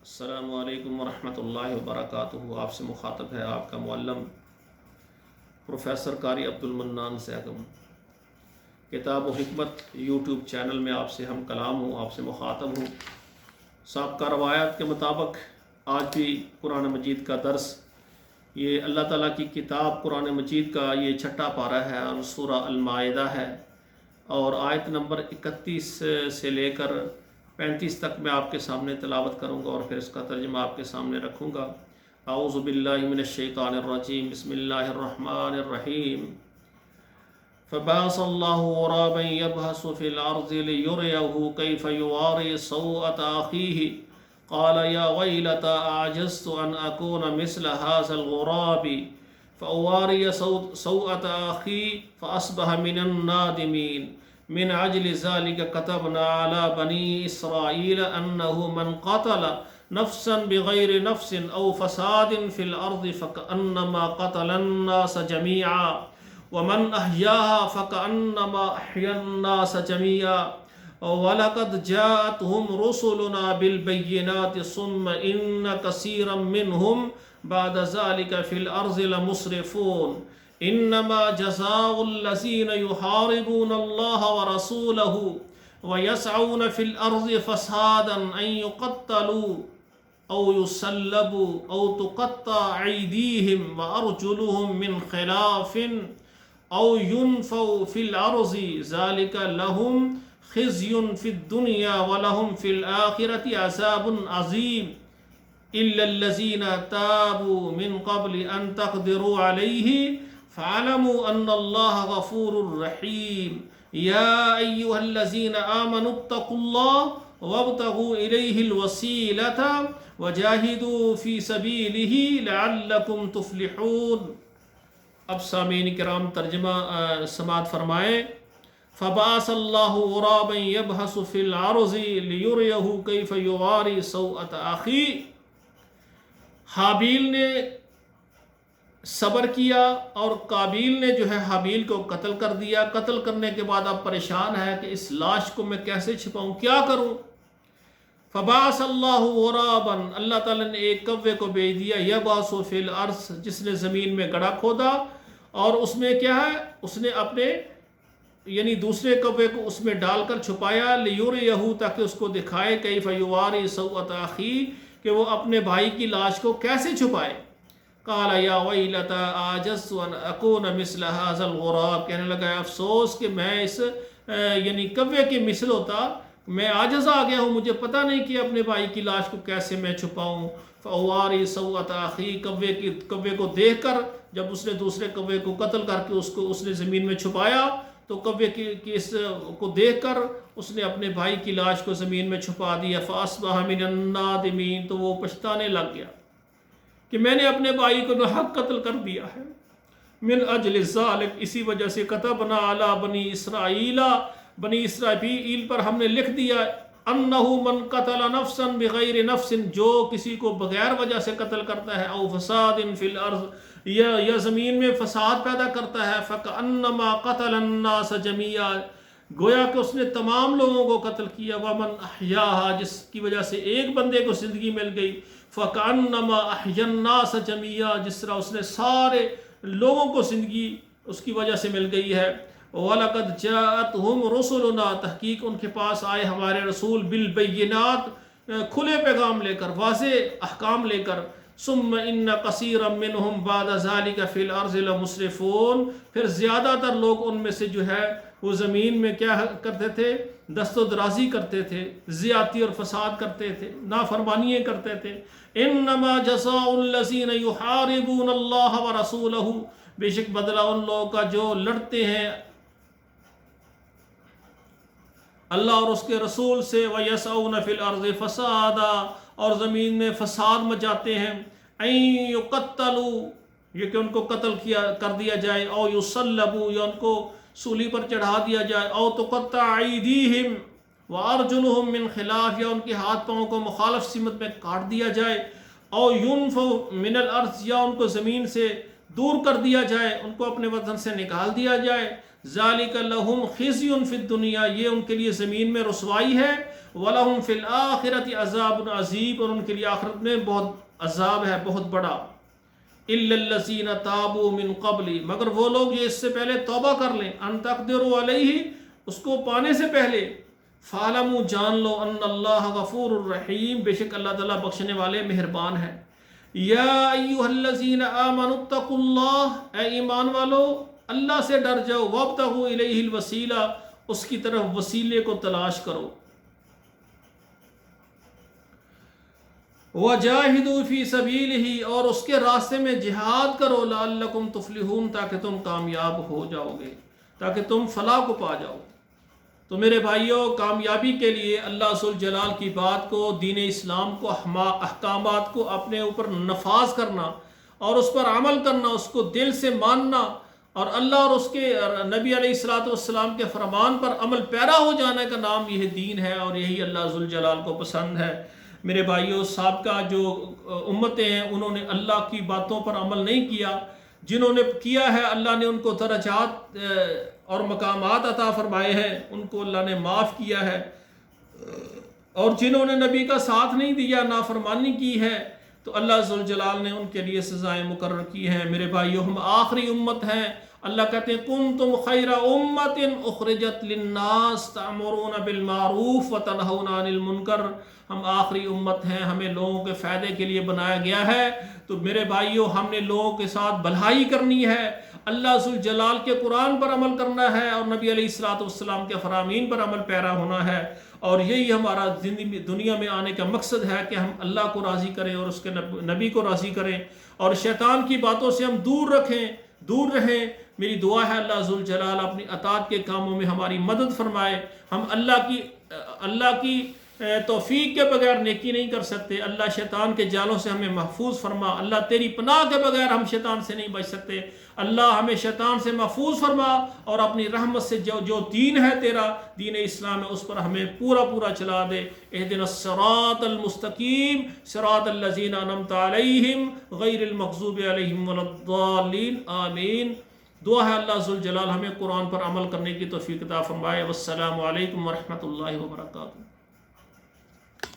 السلام علیکم ورحمۃ اللہ وبرکاتہ۔ آپ سے مخاطب ہے آپ کا معلم پروفیسر قاری عبد المنان سیغم۔ کتاب و حکمت یوٹیوب چینل میں آپ سے ہم کلام ہوں، آپ سے مخاطب ہوں۔ سابقہ روایات کے مطابق آج بھی قرآن مجید کا درس، یہ اللہ تعالیٰ کی کتاب قرآن مجید کا یہ چھٹا پارہ ہے اور سورہ المائدہ ہے، اور آیت نمبر 31 سے لے کر 35 تک میں آپ کے سامنے تلاوت کروں گا اور پھر اس کا ترجمہ آپ کے سامنے رکھوں گا۔ اعوذ باللہ من الشیطان الرجیم، بسم اللہ الرحمن الرحیم۔ فبعث اللہ غرابا یبحث فی الارض لیریہ کیف یواری سوءة اخیہ قال یا ویلتا اعجزت ان اکون مثل هذا الغراب فأواری سوءة اخی فاصبح من النادمین۔ من عجل ذلك كتبنا على بني إسرائيل أنه من قتل نفسا بغير نفس أو فساد في الأرض فكأنما قتل الناس جميعا ومن أحياها فكأنما أحيا الناس جميعا ولقد جاءتهم رسلنا بالبينات ثم إن كثيرا منهم بعد ذلك في الأرض لمسرفون۔ انما جزاء الذين يحاربون الله ورسوله ويسعون في الارض فسادا ان يقتلوا او يسلبوا او تقطع ايديهم وارجلهم من خلاف او ينفوا في الارض ذلك لهم خزي في الدنيا ولهم في الاخره عذاب عظيم الا الذين تابوا من قبل ان تقدروا عليه فاعلموا ان اللہ غفور رحیم۔ یا ایہا الذین آمنوا اتقوا اللہ وابتغوا الیہ الوسیلۃ وجاہدوا فی سبیلہ لعلکم تفلحون۔ اب سامعین کرام ترجمہ سماعت فرمائیں۔ فبعث اللہ غرابا یبحث فی الارض لیریہ کیف یواری سوءة اخیہ۔ حابیل نے صبر کیا اور قابیل نے جو ہے حابیل کو قتل کر دیا۔ قتل کرنے کے بعد اب پریشان ہے کہ اس لاش کو میں کیسے چھپاؤں، کیا کروں۔ فبعث اللہ غرابا، اللہ تعالیٰ نے ایک کوے کو بھیج دیا، یبعث فی الارض، جس نے زمین میں گڑھا کھودا، اور اس میں کیا ہے، اس نے اپنے یعنی دوسرے کوے کو اس میں ڈال کر چھپایا، لیریہ، تاکہ اس کو دکھائے، کیف یواری سوءة اخیہ، کہ وہ اپنے بھائی کی لاش کو کیسے چھپائے۔ قال یا ویلتا اعجزت ان اکون مثل هذا الغراب، کہنے لگا افسوس کہ میں اس یعنی کوے کے مثل ہوتا، میں عاجز آ گیا ہوں، مجھے پتہ نہیں کہ اپنے بھائی کی لاش کو کیسے میں چھپاؤں۔ فاواری سوءة اخی، کوے کو دیکھ کر جب اس نے دوسرے کوے کو قتل کر کے اس نے زمین میں چھپایا، تو کوے کی اس کو دیکھ کر اس نے اپنے بھائی کی لاش کو زمین میں چھپا دیا۔ فاصبح من النادمین، تو وہ پچھتانے لگ گیا کہ میں نے اپنے بھائی کو ناحق قتل کر دیا ہے۔ من اجل ذالک، اسی وجہ سے کتبنا علی بنی اسرائیل، بنی اسرائیل پر ہم نے لکھ دیا، انہ من قتل نفسا بغیر نفس، جو کسی کو بغیر وجہ سے قتل کرتا ہے، او فساد فی الارض، یا زمین میں فساد پیدا کرتا ہے، فکأنما قتل الناس جميعا، گویا کہ اس نے تمام لوگوں کو قتل کیا، ومن احیاها، جس کی وجہ سے ایک بندے کو زندگی مل گئی، فَكَأَنَّمَا أَحْيَا النَّاسَ جَمِيعًا، جس طرح اس نے سارے لوگوں کو زندگی اس کی وجہ سے مل گئی ہے۔ وَلَقَدْ جَاءَتْهُمْ رُسُلُنَا، تحقیق ان کے پاس آئے ہمارے رسول، بالبینات، کھلے پیغام لے کر، واضح احکام لے کر، ثُمَّ إِنَّ كَثِيرًا مِّنْهُمْ بَعْدَ ذَلِكَ فِي الْأَرْضِ لَمُسْرِفُونَ، پھر زیادہ تر لوگ ان میں سے جو ہے وہ زمین میں کیا کرتے تھے، دست و درازی کرتے تھے، زیادتی اور فساد کرتے تھے، نافرمانیاں کرتے تھے۔ انما جزاء الذین یحاربون اللہ ورسولہ، بے شک بدلہ ان لوگوں کا جو لڑتے ہیں اللہ اور اس کے رسول سے، وَيَسْعَوْنَ فِي الْأَرْضِ فَسَادًا، اور زمین میں فساد مچاتے ہیں، اَن يُقَتَّلُوا، یہ کہ ان کو قتل کر دیا جائے، او يُصَلَّبُوا، یا ان کو سولی پر چڑھا دیا جائے، او تُقَطَّعَ أَيْدِيهِمْ وَأَرْجُلُهُم مِّن خِلَافٍ، یا ان کے ہاتھ پاؤں کو مخالف سمت میں کاٹ دیا جائے، او يُنفَوْا مِنَ الْأَرْضِ، یا ان کو زمین سے دور کر دیا جائے، ان کو اپنے وطن سے نکال دیا جائے۔ ذالک لہم خزی فی الدنیا، یہ ان کے لیے زمین میں رسوائی ہے، وَلَهُمْ فِي الْآخِرَةِ عَذَابٌ عَظِيمٌ، اور ان کے لیے آخرت میں بہت عذاب ہے، بہت بڑا. إِلَّا الَّذِينَ تَابُوا مِن قَبْلِ، مگر وہ لوگ جو اس سے پہلے توبہ کر لیں، أَن تَقْدِرُوا عَلَيْهِ، اس کو پانے سے پہلے، فَاعْلَمُوا، جان لو، أَنَّ اللَّهَ غَفُورٌ رَحِيمٌ، بے شک اللہ تعالیٰ بخشنے والے مہربان ہے. یا ایھا الذین آمنوا اتقوا اللہ، اے ایمان والو اللہ سے ڈر جاؤ. وابتغوا الیہ الوسیلہ، اس کی طرف وسیلے کو تلاش کرو. وجاہدوا فی سبیلہ، اور اس کے راستے میں جہاد کرو. لعلکم تفلحون، تاکہ تم کامیاب ہو جاؤ گے، تاکہ تم فلاح کو پا جاؤ. تو میرے بھائیوں، کامیابی کے لیے اللہ ذوالجلال کی بات کو، دین اسلام کو، احکامات کو اپنے اوپر نفاذ کرنا اور اس پر عمل کرنا، اس کو دل سے ماننا، اور اللہ اور اس کے نبی علیہ الصلوۃ والسلام کے فرمان پر عمل پیرا ہو جانے کا نام یہ دین ہے، اور یہی اللہ ذوالجلال کو پسند ہے. میرے بھائیوں، سابقہ جو امتیں ہیں انہوں نے اللہ کی باتوں پر عمل نہیں کیا. جنہوں نے کیا ہے اللہ نے ان کو درجات اور مقامات عطا فرمائے ہیں، ان کو اللہ نے معاف کیا ہے. اور جنہوں نے نبی کا ساتھ نہیں دیا، نافرمانی کی ہے، تو اللہ ذوالجلال نے ان کے لیے سزائیں مقرر کی ہیں. میرے بھائیوں، ہم آخری امت ہیں. اللہ کہتے ہیں کنتم خیر امت اخرجت للناس تأمرون بالمعروف وتنہون عن المنکر. ہم آخری امت ہیں، ہمیں لوگوں کے فائدے کے لیے بنایا گیا ہے. تو میرے بھائیوں، ہم نے لوگوں کے ساتھ بھلائی کرنی ہے، اللہ ذوالجلال کے قرآن پر عمل کرنا ہے، اور نبی علیہ الصلوۃ والسلام کے فرامین پر عمل پیرا ہونا ہے. اور یہی ہمارا دنیا میں آنے کا مقصد ہے کہ ہم اللہ کو راضی کریں اور اس کے نبی کو راضی کریں، اور شیطان کی باتوں سے ہم دور رہیں. میری دعا ہے اللہ ذوالجلال اپنی اطاعت کے کاموں میں ہماری مدد فرمائے. ہم اللہ کی توفیق کے بغیر نیکی نہیں کر سکتے. اللہ شیطان کے جالوں سے ہمیں محفوظ فرما. اللہ تیری پناہ کے بغیر ہم شیطان سے نہیں بچ سکتے. اللہ ہمیں شیطان سے محفوظ فرما، اور اپنی رحمت سے جو دین ہے تیرا، دین اسلام ہے، اس پر ہمیں پورا چلا دے. اہدنا الصراط المستقیم صراط الذین انعمت علیہم غیر المغضوب علیہم ولا الضالین. آمین. دعا ہے اللہ ذوالجلال ہمیں قرآن پر عمل کرنے کی توفیق عطا فرمائے. والسلام علیکم ورحمۃ اللہ وبرکاتہ.